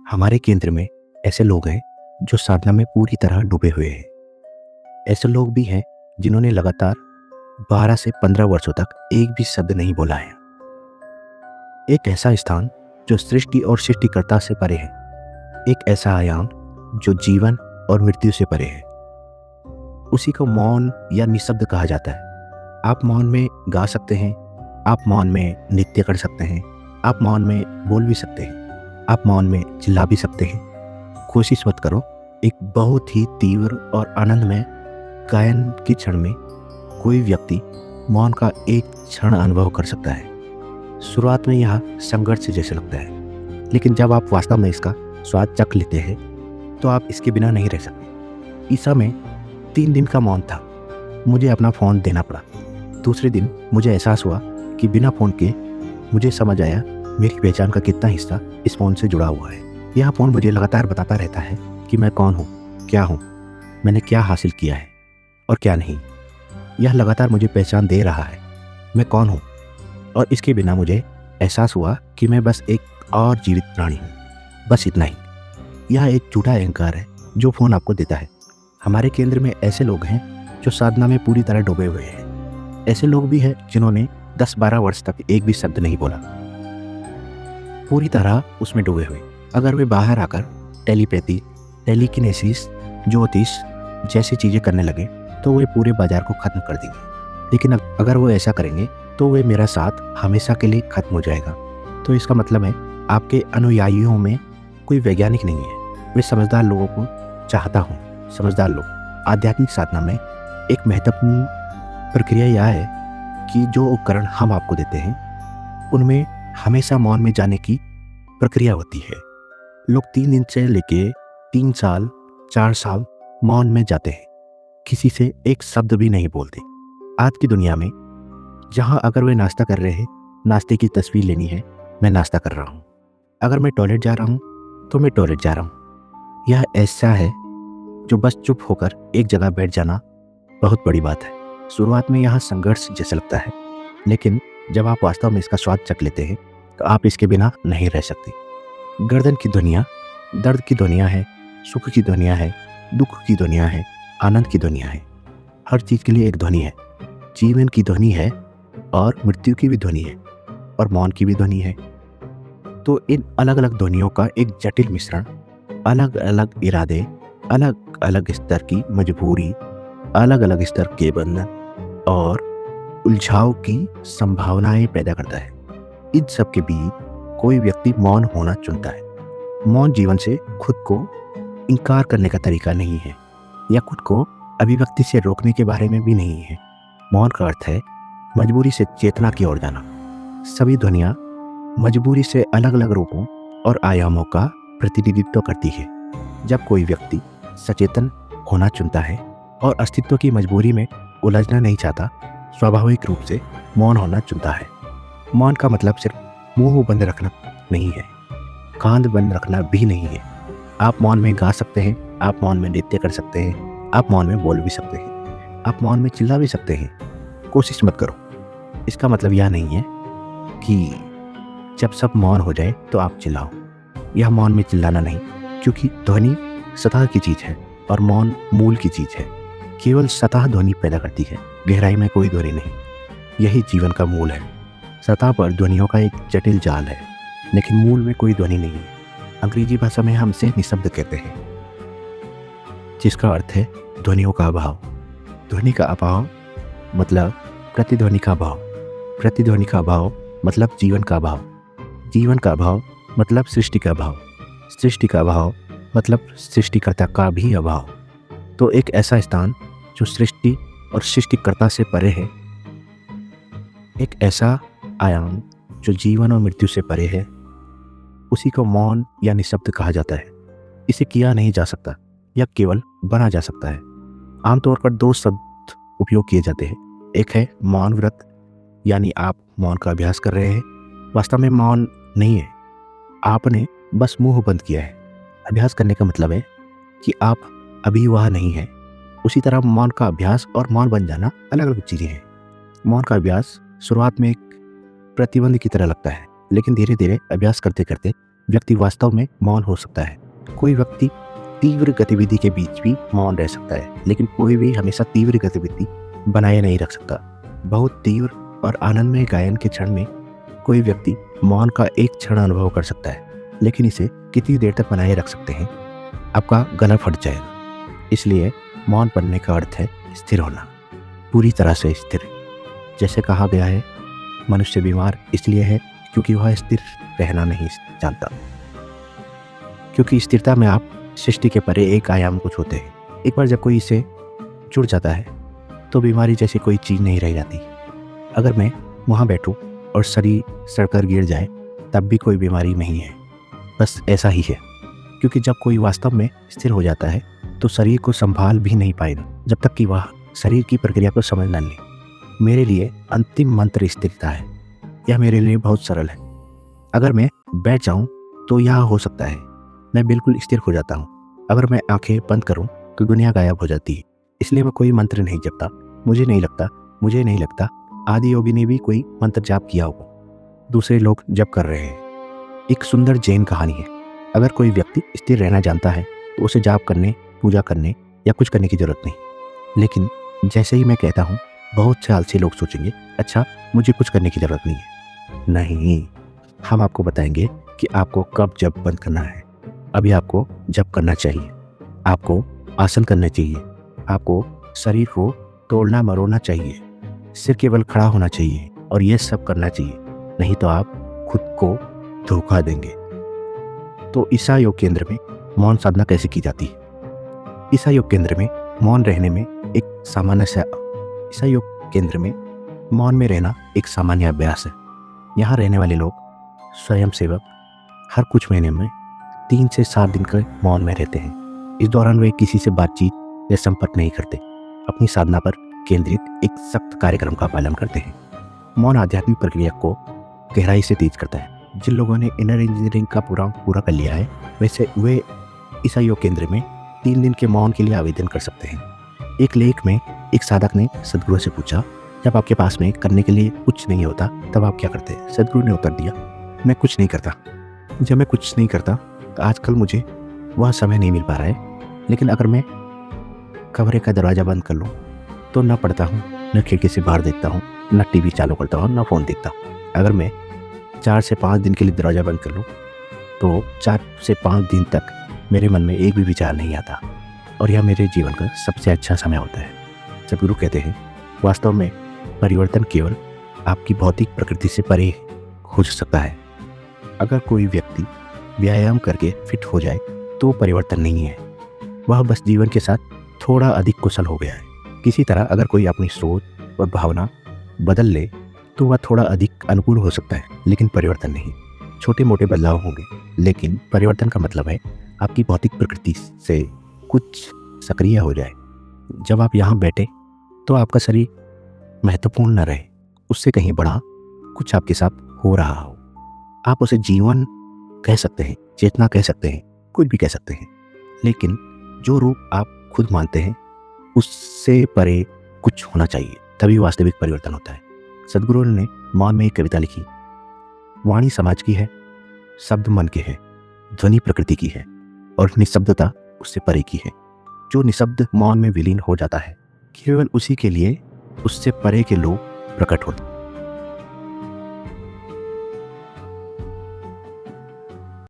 हमारे केंद्र में ऐसे लोग हैं जो साधना में पूरी तरह डूबे हुए हैं। ऐसे लोग भी हैं जिन्होंने लगातार 12 से 15 वर्षों तक एक भी शब्द नहीं बोला है। एक ऐसा स्थान जो सृष्टि और सृष्टिकर्ता से परे है। एक ऐसा आयाम जो जीवन और मृत्यु से परे है। उसी को मौन या निशब्द कहा जाता है। आप मौन में गा सकते हैं, आप मौन में नृत्य कर सकते हैं, आप मौन में बोल भी सकते हैं, आप मौन में चिल्ला भी सकते हैं। कोशिश मत करो। एक बहुत ही तीव्र और आनंदमय गायन के क्षण में कोई व्यक्ति मौन का एक क्षण अनुभव कर सकता है। शुरुआत में यह संघर्ष जैसे लगता है, लेकिन जब आप वास्तव में इसका स्वाद चख लेते हैं तो आप इसके बिना नहीं रह सकते। ईसा में 3 दिन का मौन था। मुझे अपना फ़ोन देना पड़ा। दूसरे दिन मुझे एहसास हुआ कि बिना फ़ोन के मुझे समझ आया मेरी पहचान का कितना हिस्सा इस फ़ोन से जुड़ा हुआ है। यह फ़ोन मुझे लगातार बताता रहता है कि मैं कौन हूँ, क्या हूँ, मैंने क्या हासिल किया है और क्या नहीं। यह लगातार मुझे पहचान दे रहा है मैं कौन हूँ, और इसके बिना मुझे एहसास हुआ कि मैं बस एक और जीवित प्राणी हूँ। बस इतना ही। यह एक झूठा अहंकार है जो फ़ोन आपको देता है। हमारे केंद्र में ऐसे लोग हैं जो साधना में पूरी तरह डूबे हुए हैं। ऐसे लोग भी हैं जिन्होंने 10-12 वर्ष तक एक भी शब्द नहीं बोला, पूरी तरह उसमें डूबे हुए। अगर वे बाहर आकर टेलीपैथी, टेलीकिनेसिस, ज्योतिष जैसी चीज़ें करने लगे तो वे पूरे बाजार को ख़त्म कर देंगे। लेकिन अगर वो ऐसा करेंगे तो वे मेरा साथ हमेशा के लिए ख़त्म हो जाएगा। तो इसका मतलब है आपके अनुयायियों में कोई वैज्ञानिक नहीं है। वे समझदार लोगों को चाहता हूँ। समझदार लोग। आध्यात्मिक साधना में एक महत्वपूर्ण प्रक्रिया यह है कि जो उपकरण हम आपको देते हैं उनमें हमेशा मौन में जाने की प्रक्रिया होती है। लोग 3 दिन से लेके 3 साल 4 साल मौन में जाते हैं, किसी से एक शब्द भी नहीं बोलते। आज की दुनिया में जहाँ अगर वे नाश्ता कर रहे हैं, नाश्ते की तस्वीर लेनी है, मैं नाश्ता कर रहा हूँ। अगर मैं टॉयलेट जा रहा हूँ तो मैं टॉयलेट जा रहा हूँ। यह ऐसा है जो बस चुप होकर एक जगह बैठ जाना बहुत बड़ी बात है। शुरुआत में यह संघर्ष जैसा लगता है, लेकिन जब आप वास्तव में इसका स्वाद चख लेते हैं तो आप इसके बिना नहीं रह सकते। गर्दन की दुनिया दर्द की दुनिया है, सुख की दुनिया है, दुख की दुनिया है, आनंद की दुनिया है। हर चीज़ के लिए एक ध्वनि है। जीवन की ध्वनि है और मृत्यु की भी ध्वनि है और मौन की भी ध्वनि है। तो इन अलग अलग ध्वनियों का एक जटिल मिश्रण, अलग अलग इरादे, अलग अलग स्तर की मजबूरी, अलग अलग स्तर के बंधन और उलझाव की संभावनाएं पैदा करता है। इन सब के बीच कोई व्यक्ति मौन होना चुनता है। मौन जीवन से खुद को इनकार करने का तरीका नहीं है या खुद को अभिव्यक्ति से रोकने के बारे में भी नहीं है। मौन का अर्थ है मजबूरी से चेतना की ओर जाना। सभी ध्वनियाँ मजबूरी से अलग अलग रूपों और आयामों का प्रतिनिधित्व करती है। जब कोई व्यक्ति सचेतन होना चुनता है और अस्तित्व की मजबूरी में उलझना नहीं चाहता, स्वाभाविक रूप से मौन होना चुनता है। मौन का मतलब सिर्फ मुंह बंद रखना नहीं है, कान बंद रखना भी नहीं है। आप मौन में गा सकते हैं, आप मौन में नृत्य कर सकते हैं, आप मौन में बोल भी सकते हैं, आप मौन में चिल्ला भी सकते हैं। कोशिश मत करो। इसका मतलब यह नहीं है कि जब सब मौन हो जाए तो आप चिल्लाओ। यह मौन में चिल्लाना नहीं, क्योंकि ध्वनि सतह की चीज़ है और मौन मूल की चीज़ है। केवल सतह ध्वनि पैदा करती है, गहराई में कोई ध्वनि नहीं। यही जीवन का मूल है। सतह पर ध्वनियों का एक जटिल जाल है, लेकिन मूल में कोई ध्वनि नहीं है। अंग्रेजी भाषा में हम इसे निशब्द कहते हैं, जिसका अर्थ है ध्वनियों का अभाव। ध्वनि का अभाव मतलब प्रतिध्वनि का अभाव। प्रतिध्वनि का अभाव मतलब जीवन का अभाव। जीवन का अभाव मतलब सृष्टि का अभाव। सृष्टि का अभाव मतलब सृष्टिकर्ता का भी अभाव। तो एक ऐसा स्थान जो सृष्टि और सृष्टिकर्ता से परे है, एक ऐसा आयाम जो जीवन और मृत्यु से परे है, उसी को मौन या निशब्द कहा जाता है। इसे किया नहीं जा सकता या केवल बना जा सकता है। आमतौर पर 2 शब्द उपयोग किए जाते हैं। एक है मौन व्रत, यानी आप मौन का अभ्यास कर रहे हैं। वास्तव में मौन नहीं है, आपने बस मुंह बंद किया है। अभ्यास करने का मतलब है कि आप अभी वह नहीं है। उसी तरह मौन का अभ्यास और मौन बन जाना अलग अलग चीज़ें हैं। मौन का अभ्यास शुरुआत में एक प्रतिबंध की तरह लगता है, लेकिन धीरे धीरे अभ्यास करते करते व्यक्ति वास्तव में मौन हो सकता है। कोई व्यक्ति तीव्र गतिविधि के बीच भी मौन रह सकता है, लेकिन कोई भी हमेशा तीव्र गतिविधि बनाए नहीं रख सकता। बहुत तीव्र और आनंदमय गायन के क्षण में कोई व्यक्ति मौन का एक क्षण अनुभव कर सकता है, लेकिन इसे कितनी देर तक बनाए रख सकते हैं, आपका गला फट जाएगा। इसलिए मौन पढ़ने का अर्थ है स्थिर होना, पूरी तरह से स्थिर। जैसे कहा गया है, मनुष्य बीमार इसलिए है क्योंकि वह स्थिर रहना नहीं जानता। क्योंकि स्थिरता में आप सृष्टि के परे एक आयाम को छूते हैं। एक बार जब कोई इसे जुड़ जाता है तो बीमारी जैसी कोई चीज़ नहीं रह जाती। अगर मैं वहाँ बैठूं और शरीर सड़कर गिर जाए तब भी कोई बीमारी नहीं है, बस ऐसा ही है। क्योंकि जब कोई वास्तव में स्थिर हो जाता है तो शरीर को संभाल भी नहीं पाएगा जब तक कि वह शरीर की प्रक्रिया को समझ न ले। मेरे लिए अंतिम मंत्र स्थिरता है। यह मेरे लिए बहुत सरल है। अगर मैं बैठ जाऊं तो यह हो सकता है, मैं बिल्कुल स्थिर हो जाता हूं। अगर मैं आंखें बंद करूं तो दुनिया गायब हो जाती है। इसलिए मैं कोई मंत्र नहीं जपता। मुझे नहीं लगता आदि योगी ने भी कोई मंत्र जाप किया होगा। दूसरे लोग जप कर रहे हैं। एक सुंदर जैन कहानी है। अगर कोई व्यक्ति स्थिर रहना जानता है तो उसे जाप करने, पूजा करने या कुछ करने की जरूरत नहीं। लेकिन जैसे ही मैं कहता हूँ, बहुत से आलसी लोग सोचेंगे, अच्छा मुझे कुछ करने की जरूरत नहीं है। नहीं, हम आपको बताएंगे कि आपको कब जप बंद करना है। अभी आपको जप करना चाहिए। आपको आसन करना चाहिए। आपको शरीर को तोड़ना मरोड़ना चाहिए। सिर केवल खड़ा होना चाहिए और यह सब करना चाहिए, नहीं तो आप खुद को धोखा देंगे। तो ईसा योग केंद्र में मौन साधना कैसे की जाती है? ईसा योग केंद्र में मौन रहने में एक सामान्य ईसा योग केंद्र में मौन में रहना एक सामान्य अभ्यास है। यहाँ रहने वाले लोग स्वयं सेवक हर कुछ महीने में 3 से 7 दिन का मौन में रहते हैं। इस दौरान वे किसी से बातचीत या संपर्क नहीं करते, अपनी साधना पर केंद्रित एक सख्त कार्यक्रम का पालन करते हैं। मौन आध्यात्मिक प्रक्रिया को गहराई से तेज करता है। जिन लोगों ने इनर इंजीनियरिंग का पूरा कर लिया है, वैसे वे ईसा योग केंद्र में 3 दिन के मौन के लिए आवेदन कर सकते हैं। एक लेख में एक साधक ने सदगुरु से पूछा, जब आपके पास में करने के लिए कुछ नहीं होता तब आप क्या करते हैं? सदगुरु ने उत्तर दिया, मैं कुछ नहीं करता। जब मैं कुछ नहीं करता तो आजकल मुझे वह समय नहीं मिल पा रहा है। लेकिन अगर मैं कमरे का दरवाज़ा बंद कर लूँ तो न पढ़ता हूँ, न खिड़की से बाहर देखता हूँ, न टीवी चालू करता हूँ, न फ़ोन देखता हूँ। अगर मैं 4 से 5 दिन के लिए दरवाज़ा बंद कर लूँ तो 4 से 5 दिन तक मेरे मन में एक भी विचार नहीं आता, और यह मेरे जीवन का सबसे अच्छा समय होता है। सदगुरु कहते हैं, वास्तव में परिवर्तन केवल आपकी भौतिक प्रकृति से परे हो सकता है। अगर कोई व्यक्ति व्यायाम करके फिट हो जाए तो परिवर्तन नहीं है, वह बस जीवन के साथ थोड़ा अधिक कुशल हो गया है। किसी तरह अगर कोई अपनी सोच और भावना बदल ले तो वह थोड़ा अधिक अनुकूल हो सकता है, लेकिन परिवर्तन नहीं। छोटे मोटे बदलाव होंगे, लेकिन परिवर्तन का मतलब है आपकी भौतिक प्रकृति से कुछ सक्रिय हो जाए। जब आप यहाँ बैठे तो आपका शरीर महत्वपूर्ण न रहे, उससे कहीं बड़ा कुछ आपके साथ हो रहा हो। आप उसे जीवन कह सकते हैं, चेतना कह सकते हैं, कुछ भी कह सकते हैं, लेकिन जो रूप आप खुद मानते हैं उससे परे कुछ होना चाहिए, तभी वास्तविक परिवर्तन होता है। सदगुरु ने मौन में एक कविता लिखी, वाणी समाज की है, शब्द मन के हैं, ध्वनि प्रकृति की है और निशब्दता उससे परे की है। जो निशब्द मौन में विलीन हो जाता है, केवल उसी के लिए उससे परे के लोग प्रकट होते।